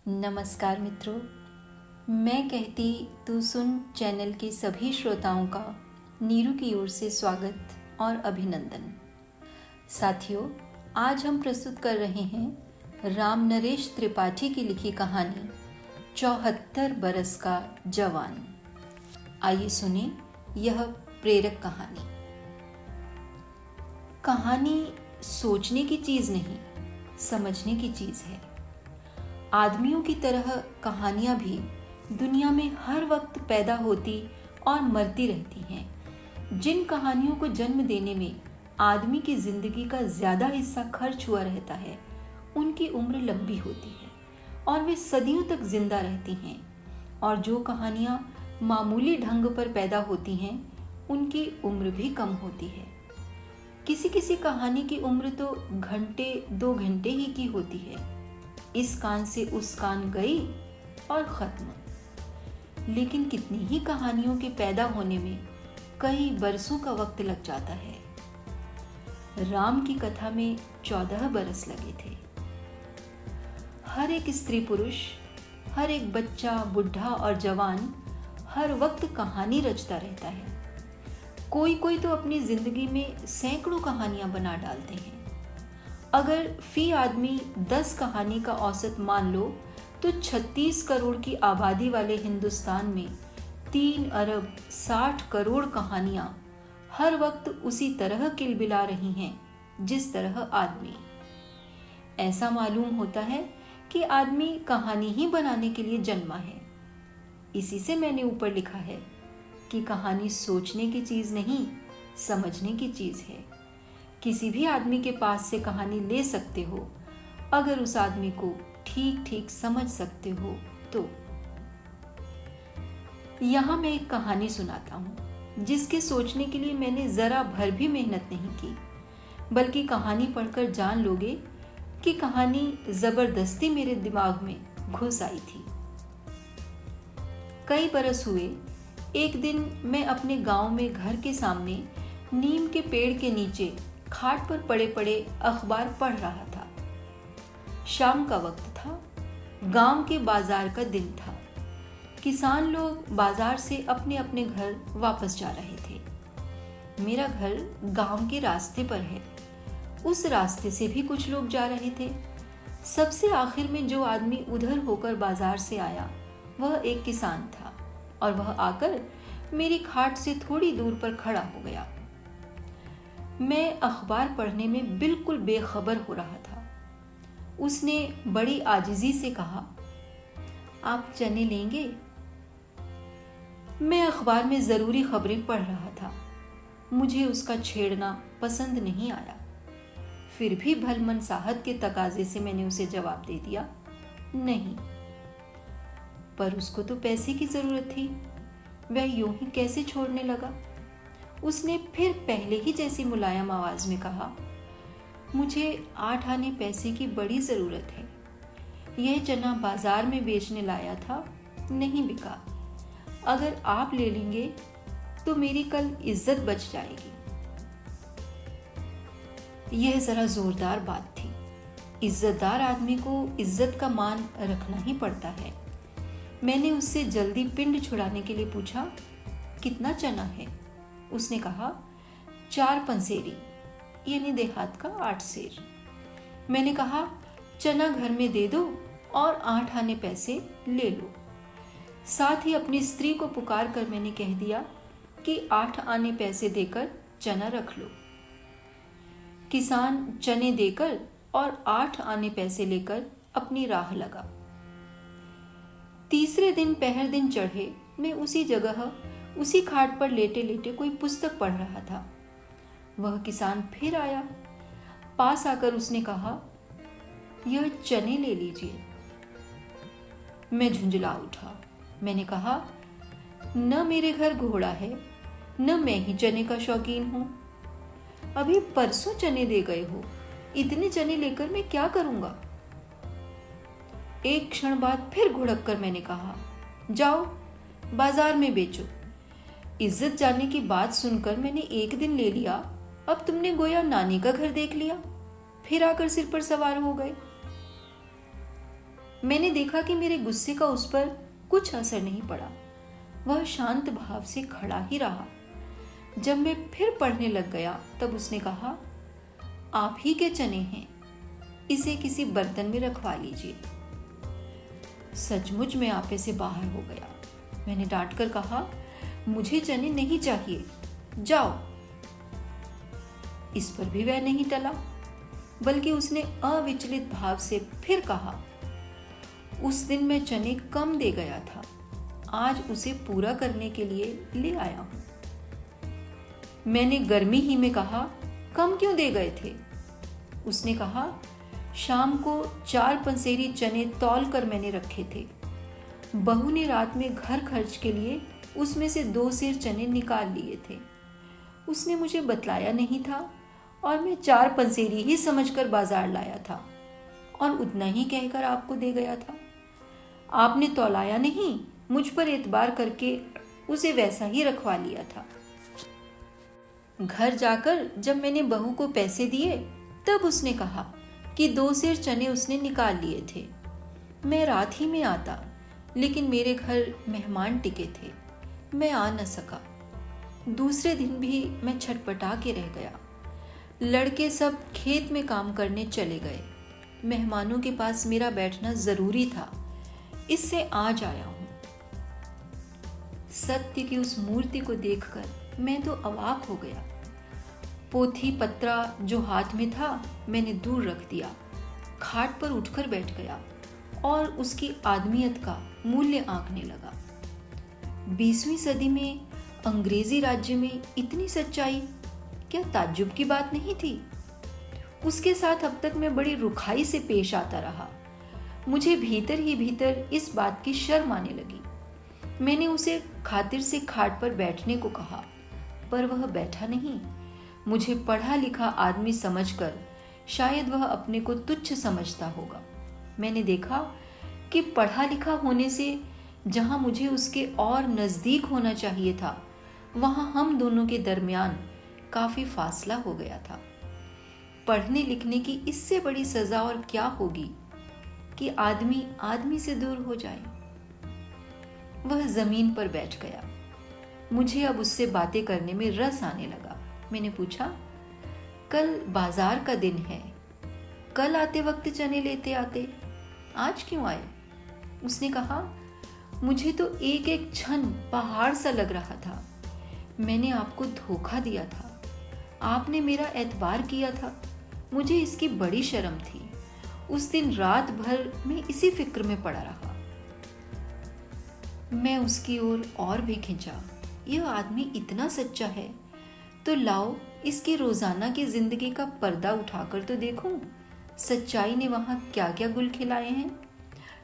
नमस्कार मित्रों, मैं कहती तू सुन चैनल के सभी श्रोताओं का नीरू की ओर से स्वागत और अभिनंदन। साथियों, आज हम प्रस्तुत कर रहे हैं राम नरेश त्रिपाठी की लिखी कहानी 74 बरस का जवान। आइए सुने यह प्रेरक कहानी। कहानी सोचने की चीज नहीं, समझने की चीज है। आदमियों की तरह कहानियां भी दुनिया में हर वक्त पैदा होती और मरती रहती हैं। जिन कहानियों को जन्म देने में आदमी की जिंदगी का ज्यादा हिस्सा खर्च हुआ रहता है, उनकी उम्र लंबी होती है और वे सदियों तक जिंदा रहती हैं। और जो कहानियां मामूली ढंग पर पैदा होती हैं, उनकी उम्र भी कम होती है। किसी किसी कहानी की उम्र तो घंटे 2 घंटे ही की होती है। इस कान से उस कान गई और खत्म। लेकिन कितनी ही कहानियों के पैदा होने में कई बरसों का वक्त लग जाता है। राम की कथा में 14 बरस लगे थे। हर एक स्त्री पुरुष, हर एक बच्चा, बुढ़ा और जवान हर वक्त कहानी रचता रहता है। कोई कोई तो अपनी जिंदगी में सैकड़ों कहानियां बना डालते हैं। अगर फी आदमी 10 कहानी का औसत मान लो तो 36 करोड़ की आबादी वाले हिंदुस्तान में 3 अरब 60 करोड़ कहानियां हर वक्त उसी तरह किलबिला रही हैं जिस तरह आदमी। ऐसा मालूम होता है कि आदमी कहानी ही बनाने के लिए जन्मा है। इसी से मैंने ऊपर लिखा है कि कहानी सोचने की चीज नहीं, समझने की चीज है। किसी भी आदमी के पास से कहानी ले सकते हो, अगर उस आदमी को ठीक ठीक समझ सकते हो तो। यहां मैं एक कहानी सुनाता हूं जिसके सोचने के लिए मैंने जरा भर भी मेहनत नहीं की, बल्कि कहानी पढ़कर जान लोगे कि कहानी जबरदस्ती मेरे दिमाग में घुस आई थी। कई बरस हुए, एक दिन मैं अपने गांव में घर के सामने नीम के पेड़ के नीचे खाट पर पड़े पड़े अखबार पढ़ रहा था। शाम का वक्त था। गांव के बाजार का दिन था। किसान लोग बाजार से अपने अपने घर वापस जा रहे थे। मेरा घर गांव के रास्ते पर है। उस रास्ते से भी कुछ लोग जा रहे थे। सबसे आखिर में जो आदमी उधर होकर बाजार से आया, वह एक किसान था और वह आकर मेरी खाट से थोड़ी दूर पर खड़ा हो गया। मैं अखबार पढ़ने में बिल्कुल बेखबर हो रहा था। उसने बड़ी आजिजी से कहा, आप चने लेंगे? मैं अखबार में जरूरी खबरें पढ़ रहा था। मुझे उसका छेड़ना पसंद नहीं आया। फिर भी भलमनसाहत के तकाजे से मैंने उसे जवाब दे दिया, नहीं। पर उसको तो पैसे की जरूरत थी। वह यूं ही कैसे छोड़ने लगा। उसने फिर पहले ही जैसी मुलायम आवाज में कहा, मुझे 8 आने पैसे की बड़ी जरूरत है। यह चना बाजार में बेचने लाया था, नहीं बिका। अगर आप ले लेंगे तो मेरी कल इज्जत बच जाएगी। यह जरा जोरदार बात थी। इज्जतदार आदमी को इज्जत का मान रखना ही पड़ता है। मैंने उससे जल्दी पिंड छुड़ाने के लिए पूछा, कितना चना है? उसने कहा, 4 पंसेरी, यानी देहात का 8 सेर। मैंने कहा, चना घर में दे दो और 8 आने पैसे ले लो। साथ ही अपनी स्त्री को पुकार कर मैंने कह दिया कि 8 आने पैसे देकर चना रख लो। किसान चने देकर और 8 आने पैसे लेकर अपनी राह लगा। तीसरे दिन पहर दिन चढ़े, मैं उसी जगह उसी खाट पर लेटे लेटे कोई पुस्तक पढ़ रहा था। वह किसान फिर आया। पास आकर उसने कहा, यह चने ले लीजिए। मैं झुंझला उठा। मैंने कहा, न मेरे घर घोड़ा है, न मैं ही चने का शौकीन हूं। अभी परसों चने दे गए हो, इतने चने लेकर मैं क्या करूंगा? एक क्षण बाद फिर घुड़क कर मैंने कहा, जाओ बाजार में बेचो। इज्जत जाने की बात सुनकर मैंने एक दिन ले लिया, अब तुमने गोया नानी का घर देख लिया, फिर आकर सिर पर सवार हो गए। मैंने देखा कि मेरे गुस्से का उस पर कुछ असर नहीं पड़ा। वह शांत भाव से खड़ा ही रहा। जब मैं फिर पढ़ने लग गया तब उसने कहा, आप ही के चने हैं, इसे किसी बर्तन में रखवा लीजिए। सचमुच मैं आपे से बाहर हो गया। मैंने डांट कर कहा, मुझे चने नहीं चाहिए, जाओ। इस पर भी वह नहीं टला, बल्कि उसने अविचलित भाव से फिर कहा, उस दिन मैं चने कम दे गया था, आज उसे पूरा करने के लिए ले आया हूं। मैंने गर्मी ही में कहा, कम क्यों दे गए थे? उसने कहा, शाम को 4 पंसेरी चने तौल कर मैंने रखे थे। बहू ने रात में घर खर्च के लिए उसमें से 2 सेर चने निकाल लिए थे। उसने मुझे बतलाया नहीं था और मैं 4 पंसेरी ही समझकर बाजार लाया था और उतना ही कहकर आपको दे गया था। आपने तौलाया नहीं, मुझ पर एतबार करके उसे वैसा ही रखवा लिया था। घर जाकर जब मैंने बहू को पैसे दिए तब उसने कहा कि 2 सेर चने उसने निकाल लिए थे। मैं रात ही में आता, लेकिन मेरे घर मेहमान टिके थे, मैं आ न सका। दूसरे दिन भी मैं छटपटा के रह गया। लड़के सब खेत में काम करने चले गए। मेहमानों के पास मेरा बैठना जरूरी था, इससे आज आया हूं। सत्य की उस मूर्ति को देखकर मैं तो अवाक हो गया। पोथी पत्रा जो हाथ में था मैंने दूर रख दिया, खाट पर उठकर बैठ गया और उसकी आदमियत का मूल्य आंकने लगा। 20वीं सदी में अंग्रेजी राज्य में इतनी सच्चाई क्या ताज्जुब की बात नहीं थी? उसके साथ अब तक मैं बड़ी रुखाई से पेश आता रहा। मुझे भीतर ही भीतर इस बात की शर्म आने लगी। मैंने उसे खातिर से खाट पर बैठने को कहा, पर वह बैठा नहीं। मुझे पढ़ा लिखा आदमी समझकर शायद वह अपने को तुच्छ समझता होगा। मैंने देखा कि पढ़ा लिखा होने से जहां मुझे उसके और नजदीक होना चाहिए था, वहां हम दोनों के दरमियान काफी फासला हो गया था। पढ़ने लिखने की इससे बड़ी सजा और क्या होगी कि आदमी आदमी से दूर हो जाए। वह जमीन पर बैठ गया। मुझे अब उससे बातें करने में रस आने लगा। मैंने पूछा, कल बाजार का दिन है, कल आते वक्त चने लेते आते, आज क्यों आए? उसने कहा, मुझे तो एक एक क्षण पहाड़ सा लग रहा था। मैंने आपको धोखा दिया था, आपने मेरा एतबार किया था, मुझे इसकी बड़ी शर्म थी। उस दिन रात भर मैं इसी फिक्र में पड़ा रहा। मैं उसकी ओर और भी खिंचा। यह आदमी इतना सच्चा है तो लाओ इसकी रोजाना की जिंदगी का पर्दा उठाकर तो देखूं, सच्चाई ने वहां क्या क्या गुल खिलाए हैं,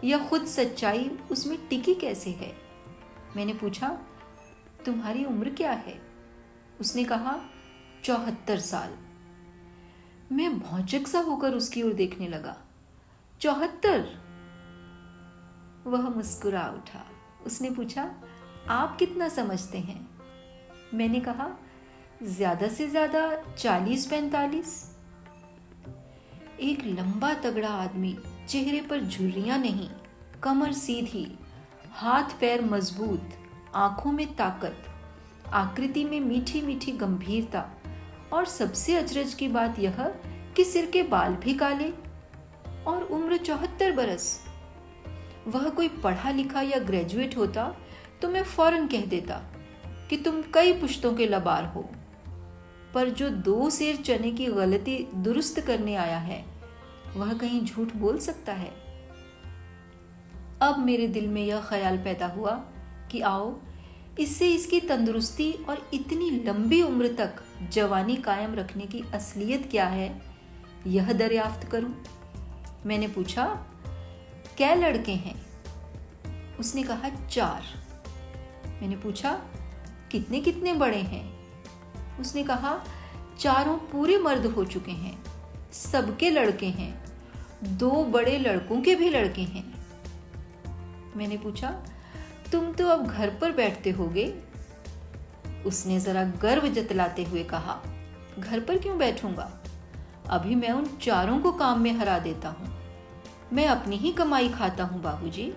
या खुद सच्चाई उसमें टिकी कैसे है। मैंने पूछा, तुम्हारी उम्र क्या है? उसने कहा, 74 साल। मैं भौचक सा होकर उसकी ओर देखने लगा। 74? वह मुस्कुरा उठा। उसने पूछा, आप कितना समझते हैं? मैंने कहा, ज्यादा से ज्यादा 40-45। एक लंबा तगड़ा आदमी, चेहरे पर झुर्रियां नहीं, कमर सीधी, हाथ पैर मजबूत, आंखों में ताकत, आकृति में मीठी मीठी गंभीरता, और सबसे अचरज की बात यह कि सिर के बाल भी काले, और उम्र 74 बरस। वह कोई पढ़ा लिखा या ग्रेजुएट होता तो मैं फौरन कह देता कि तुम कई पुश्तों के लबार हो, पर जो 2 सेर चने की गलती दुरुस्त करने आया है, वह कहीं झूठ बोल सकता है? अब मेरे दिल में यह ख्याल पैदा हुआ कि आओ इससे इसकी तंदुरुस्ती और इतनी लंबी उम्र तक जवानी कायम रखने की असलियत क्या है, यह दरियाफ्त करूं। मैंने पूछा, क्या लड़के हैं? उसने कहा, 4। मैंने पूछा, कितने कितने बड़े हैं? उसने कहा, 4 पूरे मर्द हो चुके हैं, सबके लड़के हैं, 2 बड़े लड़कों के भी लड़के हैं। मैंने पूछा, तुम तो अब घर पर बैठते होगे? उसने जरा गर्व जतलाते हुए कहा, घर पर क्यों बैठूंगा, अभी मैं उन 4 को काम में हरा देता हूं। मैं अपनी ही कमाई खाता हूं बाबूजी।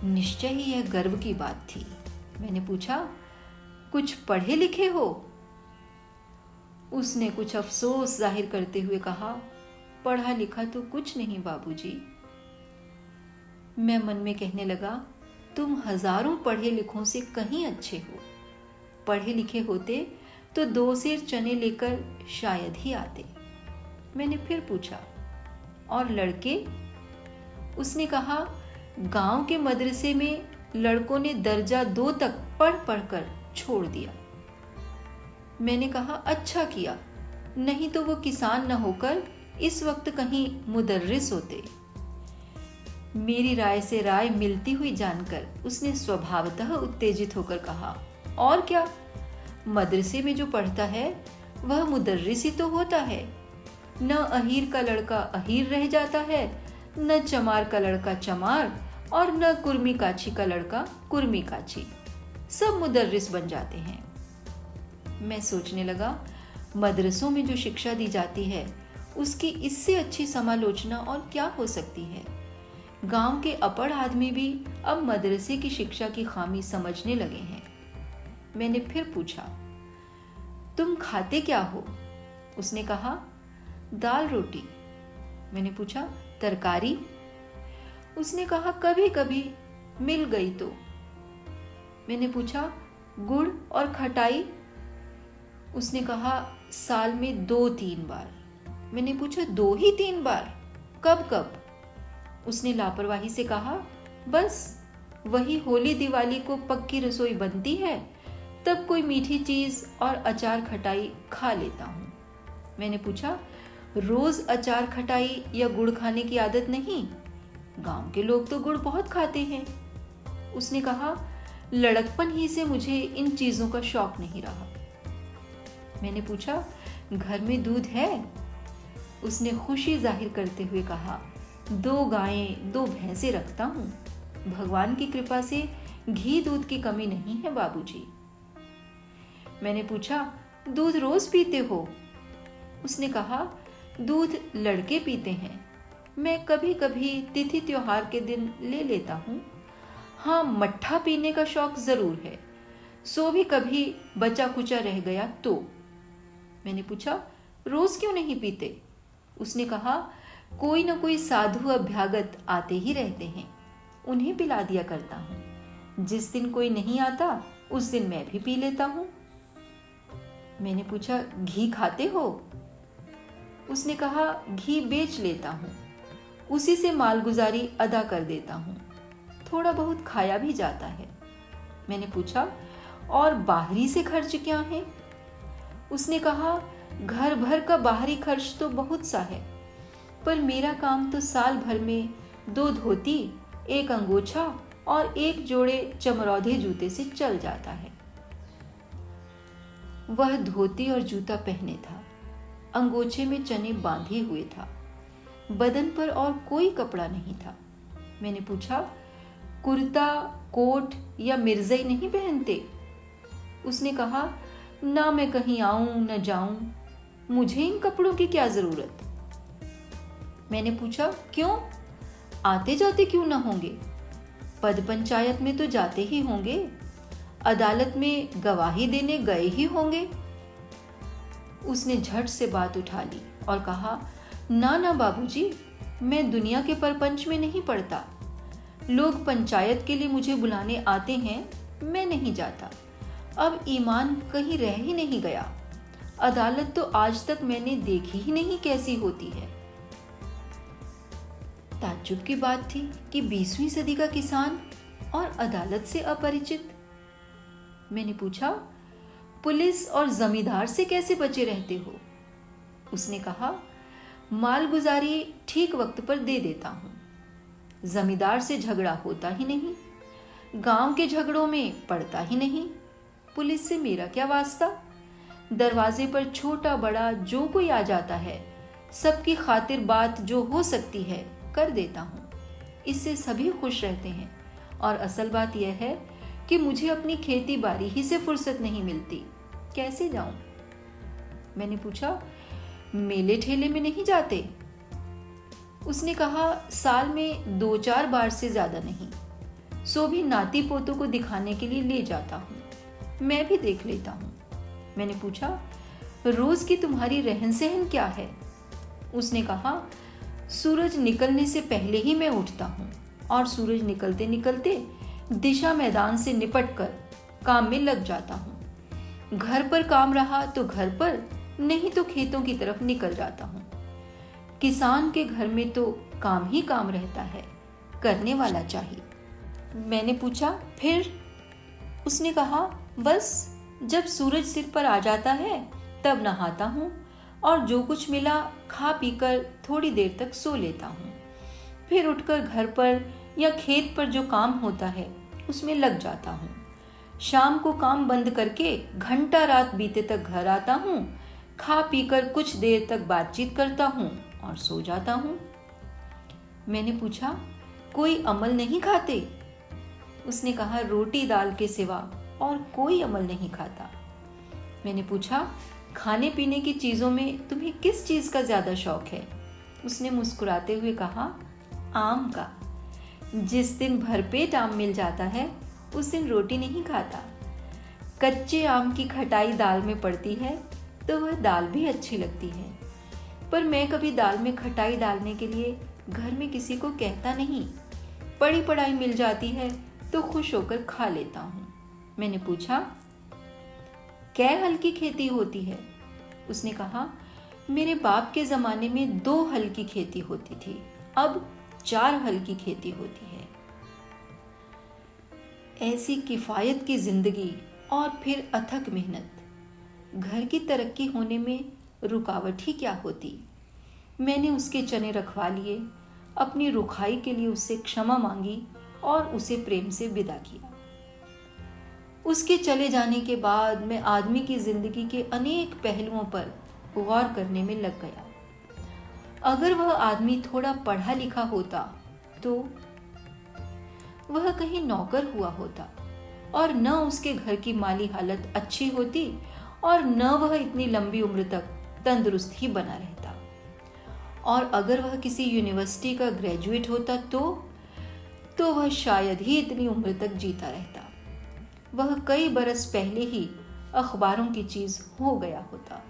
निश्चय ही यह गर्व की बात थी। मैंने पूछा, कुछ पढ़े लिखे हो? उसने कुछ अफसोस जाहिर करते हुए कहा, पढ़ा लिखा तो कुछ नहीं बाबूजी। मैं मन में कहने लगा, तुम हजारों पढ़े लिखों से कहीं अच्छे हो। पढ़े लिखे होते तो 2 सेर चने लेकर शायद ही आते। मैंने फिर पूछा, और लड़के? उसने कहा, गांव के मदरसे में लड़कों ने दर्जा 2 तक पढ़ पढ़कर छोड़ दिया। मैंने कहा, अच्छा किया, नहीं तो वो किसान न होकर इस वक्त कहीं मुदर्रिस होते। मेरी राय से राय मिलती हुई जानकर उसने स्वभावतः उत्तेजित होकर कहा, और क्या, मदरसे में जो पढ़ता है वह मुदर्रिस ही तो होता है। न अहीर का लड़का अहीर रह जाता है, न चमार का लड़का चमार, और न कुर्मी काछी का लड़का कुर्मी काछी, सब मुदर्रिस बन जाते हैं। मैं सोचने लगा, मदरसों में जो शिक्षा दी जाती है उसकी इससे अच्छी समालोचना और क्या हो सकती है। गांव के अपढ़ आदमी भी अब मदरसे की शिक्षा की खामी समझने लगे हैं। मैंने फिर पूछा, तुम खाते क्या हो? उसने कहा, दाल रोटी। मैंने पूछा, तरकारी? उसने कहा, कभी कभी मिल गई तो। मैंने पूछा, गुड़ और खटाई? उसने कहा, साल में 2-3 बार। मैंने पूछा, 2 ही 3 बार? कब कब? उसने लापरवाही से कहा, बस वही होली दिवाली को पक्की रसोई बनती है तब कोई मीठी चीज और अचार खटाई खा लेता हूं। मैंने पूछा, रोज अचार खटाई या गुड़ खाने की आदत नहीं? गांव के लोग तो गुड़ बहुत खाते हैं। उसने कहा, लड़कपन ही से मुझे इन चीजों का शौक नहीं रहा। मैंने पूछा, घर में दूध है? उसने खुशी जाहिर करते हुए कहा, 2 गायें 2 भैंसे रखता हूं। भगवान की कृपा से घी दूध की कमी नहीं है बाबूजी। मैंने पूछा, दूध रोज पीते हो? उसने कहा, दूध लड़के पीते हैं, मैं कभी कभी तिथि त्योहार के दिन ले लेता हूँ। हाँ, मट्ठा पीने का शौक जरूर है, सो भी कभी बचा कुचा रह गया तो। मैंने पूछा, रोज क्यों नहीं पीते? उसने कहा, कोई न कोई साधु अभ्यागत आते ही रहते हैं, उन्हें पिला दिया करता हूँ। जिस दिन कोई नहीं आता उस दिन मैं भी पी लेता हूँ। मैंने पूछा, घी खाते हो? उसने कहा, घी बेच लेता हूँ, उसी से मालगुजारी अदा कर देता हूँ, थोड़ा बहुत खाया भी जाता है। मैंने पूछा, और बाहरी से खर्च क्या है? उसने कहा, घर भर का बाहरी खर्च तो बहुत सा है, पर मेरा काम तो साल भर में 2 धोती, 1 अंगोछा और 1 जोड़े चमरौधे जूते से चल जाता है। वह धोती और जूता पहने था, अंगोछे में चने बांधे हुए था, बदन पर और कोई कपड़ा नहीं था। मैंने पूछा, कुर्ता, कोट या मिर्जई नहीं पहनते? उसने कहा, ना मैं कहीं आऊं न जाऊं, मुझे इन कपड़ों की क्या जरूरत। मैंने पूछा, क्यों? आते जाते क्यों ना होंगे? पद पंचायत में तो जाते ही होंगे, अदालत में गवाही देने गए ही होंगे। उसने झट से बात उठा ली और कहा, ना ना बाबूजी, मैं दुनिया के परपंच में नहीं पड़ता। लोग पंचायत के लिए मुझे बुलाने आते हैं, मैं नहीं जाता। अब ईमान कहीं रह ही नहीं गया। अदालत तो आज तक मैंने देखी ही नहीं कैसी होती है। ताज्जुब की बात थी कि 20वीं सदी का किसान और अदालत से अपरिचित। मैंने पूछा, पुलिस और जमींदार से कैसे बचे रहते हो? उसने कहा, मालगुजारी ठीक वक्त पर दे देता हूं। जमींदार से झगड़ा होता ही नहीं, गांव के झगड़ों में पड़ता ही नहीं। पुलिस से मेरा क्या वास्ता? दरवाजे पर छोटा बड़ा जो कोई आ जाता है, सबकी खातिर बात जो हो सकती है कर देता हूं। इससे सभी खुश रहते हैं। और असल बात यह है कि मुझे अपनी खेती बाड़ी ही से फुर्सत नहीं मिलती, कैसे जाऊं? मैंने पूछा, मेले ठेले में नहीं जाते? उसने कहा, साल में 2-4 बार से ज्यादा नहीं, सो भी नाती पोतों को दिखाने के लिए ले जाता हूँ। मैं भी देख लेता हूँ। मैंने पूछा, रोज की तुम्हारी रहन सहन क्या है? उसने कहा, सूरज निकलने से पहले ही मैं उठता हूँ और सूरज निकलते निकलते दिशा मैदान से निपट कर काम में लग जाता हूँ। घर पर काम रहा तो घर पर, नहीं तो खेतों की तरफ निकल जाता हूँ। किसान के घर में तो काम ही काम रहता है, करने वाला चाहिए। मैंने पूछा, फिर? उसने कहा, बस जब सूरज सिर पर आ जाता है तब नहाता हूँ और जो कुछ मिला खा पीकर थोड़ी देर तक सो लेता हूँ। फिर उठकर घर पर या खेत पर जो काम होता है उसमें लग जाता हूँ। शाम को काम बंद करके घंटा रात बीते तक घर आता हूँ, खा पीकर कुछ देर तक बातचीत करता हूँ और सो जाता हूँ। मैंने पूछा, कोई अमल नहीं खाते? उसने कहा, रोटी दाल के सिवा और कोई अमल नहीं खाता। मैंने पूछा, खाने पीने की चीजों में तुम्हें किस चीज का ज्यादा शौक है? उसने मुस्कुराते हुए कहा, आम का। जिस दिन भरपेट आम मिल जाता है उस दिन रोटी नहीं खाता। कच्चे आम की खटाई दाल में पड़ती है तो वह दाल भी अच्छी लगती है, पर मैं कभी दाल में खटाई डालने के लिए घर में किसी को कहता नहीं। पड़ी पड़ाई मिल जाती है तो खुश होकर खा लेता हूँ। मैंने पूछा, कै हल की खेती होती है? उसने कहा, मेरे बाप के जमाने में 2 हल की खेती होती थी, अब 4 हल की खेती होती है। ऐसी किफायत की जिंदगी और फिर अथक मेहनत, घर की तरक्की होने में रुकावट ही क्या होती। मैंने उसके चने रखवा लिए, अपनी रुखाई के लिए उससे क्षमा मांगी और उसे प्रेम से विदा किया। उसके चले जाने के बाद मैं आदमी की जिंदगी के अनेक पहलुओं पर गौर करने में लग गया। अगर वह आदमी थोड़ा पढ़ा लिखा होता तो वह कहीं नौकर हुआ होता और न उसके घर की माली हालत अच्छी होती और न वह इतनी लंबी उम्र तक तंदुरुस्त ही बना रहता। और अगर वह किसी यूनिवर्सिटी का ग्रेजुएट होता तो वह शायद ही इतनी उम्र तक जीता रहता। वह कई बरस पहले ही अखबारों की चीज हो गया होता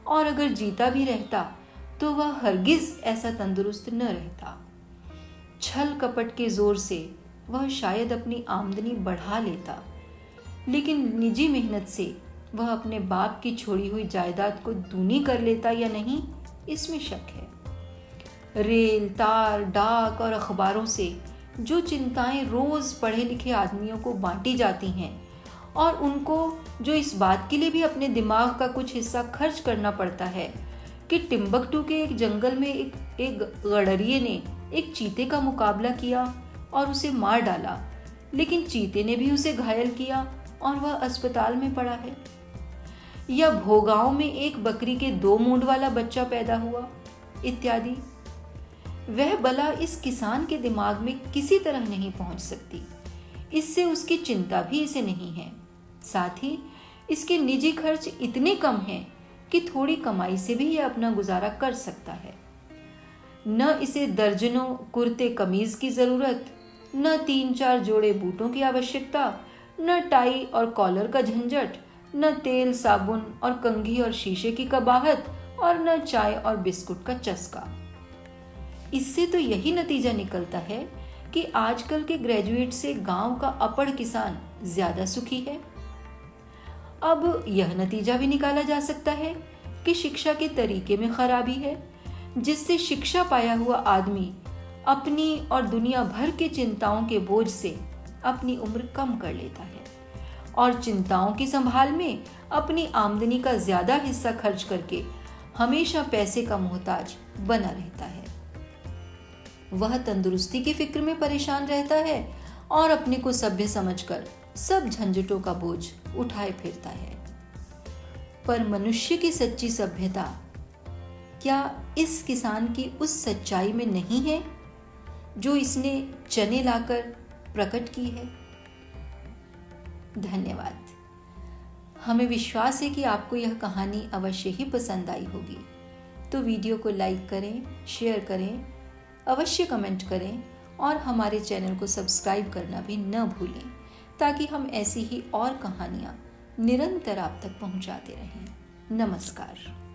और अगर जीता भी रहता तो वह हरगिज ऐसा तंदुरुस्त न रहता। छल कपट के जोर से वह शायद अपनी आमदनी बढ़ा लेता, लेकिन निजी मेहनत से वह अपने बाप की छोड़ी हुई जायदाद को दूनी कर लेता या नहीं, इसमें शक है। रेल, तार, डाक और अखबारों से जो चिंताएं रोज पढ़े लिखे आदमियों को बांटी जाती हैं और उनको जो इस बात के लिए भी अपने दिमाग का कुछ हिस्सा खर्च करना पड़ता है कि टिम्बकटू के एक जंगल में एक गडरिये ने एक चीते का मुकाबला किया और उसे मार डाला, लेकिन चीते ने भी उसे घायल किया और वह अस्पताल में पड़ा है। या भोगांव में एक बकरी के 2 मूंड वाला बच्चा पैदा हुआ, इत्यादि। वह बला इस किसान के दिमाग में किसी तरह नहीं पहुंच सकती। इससे उसकी चिंता भी इसे नहीं है। साथ ही इसके निजी खर्च इतने कम हैं कि थोड़ी कमाई से भी यह अपना गुजारा कर सकता है। न इसे दर्जनों कुर्ते कमीज की जरूरत, न 3-4 जोड़े बूटों की आवश्यकता, न टाई और कॉलर का झंझट, न तेल साबुन और कंघी और शीशे की कबाहत और न चाय और बिस्कुट का चस्का। इससे तो यही नतीजा निकलता है कि आजकल के ग्रेजुएट से गांव का अपढ़ किसान ज्यादा सुखी है। अब यह नतीजा भी निकाला जा सकता है कि शिक्षा के तरीके में खराबी है, जिससे शिक्षा पाया हुआ आदमी अपनी और दुनिया भर के चिंताओं के बोझ से अपनी उम्र कम कर लेता है और चिंताओं की संभाल में अपनी आमदनी का ज्यादा हिस्सा खर्च करके हमेशा पैसे का मोहताज बना रहता है। वह तंदुरुस्ती की फिक्र में परेशान रहता है और अपने को सभ्य समझकर सब झंझटों का बोझ उठाए फिरता है। पर मनुष्य की सच्ची सभ्यता क्या इस किसान की उस सच्चाई में नहीं है जो इसने चने लाकर प्रकट की है? धन्यवाद। हमें विश्वास है कि आपको यह कहानी अवश्य ही पसंद आई होगी। तो वीडियो को लाइक करें, शेयर करें अवश्य कमेंट करें और हमारे चैनल को सब्सक्राइब करना भी न भूलें, ताकि हम ऐसी ही और कहानियाँ निरंतर आप तक पहुँचाते रहें। नमस्कार।